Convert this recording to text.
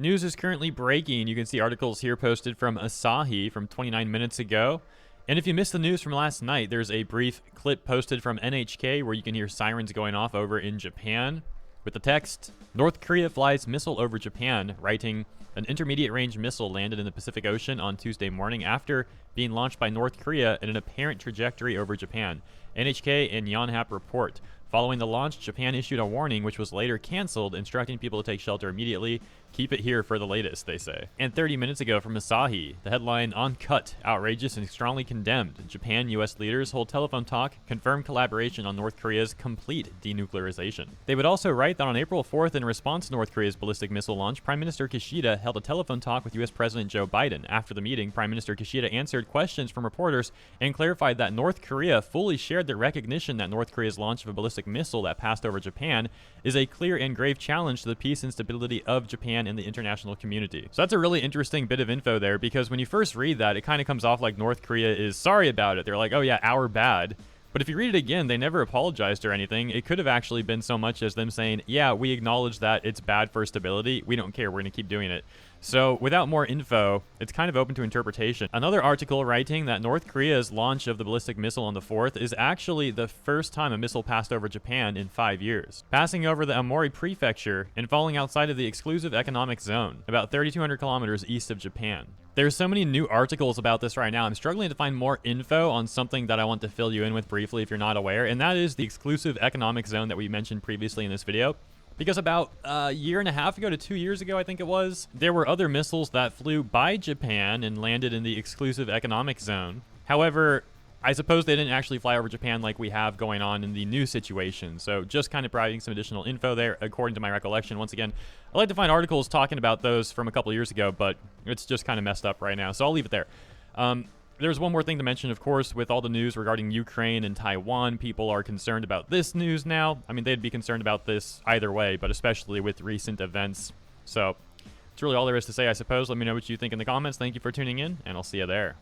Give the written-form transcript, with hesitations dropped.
News is currently breaking. You can see articles here posted from Asahi from 29 minutes ago. And if you missed the news from last night, there's a brief clip posted from NHK where you can hear sirens going off over in Japan. With the text, North Korea flies missile over Japan, writing, an intermediate range missile landed in the Pacific Ocean on Tuesday morning after being launched by North Korea in an apparent trajectory over Japan. NHK and Yonhap report. Following the launch, Japan issued a warning which was later canceled, instructing people to take shelter immediately. Keep it here for the latest, they say. And 30 minutes ago from Asahi, the headline, uncut, outrageous, and strongly condemned. Japan-US leaders hold telephone talk, confirm collaboration on North Korea's complete denuclearization. They would also write that on April 4th, in response to North Korea's ballistic missile launch, Prime Minister Kishida held a telephone talk with US President Joe Biden. After the meeting, Prime Minister Kishida answered questions from reporters and clarified that North Korea fully shared the recognition that North Korea's launch of a ballistic missile that passed over Japan is a clear and grave challenge to the peace and stability of Japan and the international community. So that's a really interesting bit of info there, because when you first read that, it kind of comes off like North Korea is sorry about it. They're like, oh yeah, our bad. But if you read it again, they never apologized or anything. It could have actually been so much as them saying, yeah, we acknowledge that it's bad for stability. We don't care. We're going to keep doing it. So without more info, it's kind of open to interpretation. Another article writing that North Korea's launch of the ballistic missile on the 4th is actually the first time a missile passed over Japan in 5 years, passing over the Aomori prefecture and falling outside of the exclusive economic zone, about 3,200 kilometers east of Japan. There's so many new articles about this right now. I'm struggling to find more info on something that I want to fill you in with briefly if you're not aware, and that is the exclusive economic zone that we mentioned previously in this video. Because about a year and a half ago to 2 years ago, I think it was, there were other missiles that flew by Japan and landed in the exclusive economic zone. However, I suppose they didn't actually fly over Japan like we have going on in the new situation. So just kind of providing some additional info there, according to my recollection. Once again, I like to find articles talking about those from a couple years ago, but it's just kind of messed up right now. So I'll leave it there. There's one more thing to mention, of course, with all the news regarding Ukraine and Taiwan. People are concerned about this news now. I mean, they'd be concerned about this either way, but especially with recent events. So that's really all there is to say, I suppose. Let me know what you think in the comments. Thank you for tuning in, and I'll see you there.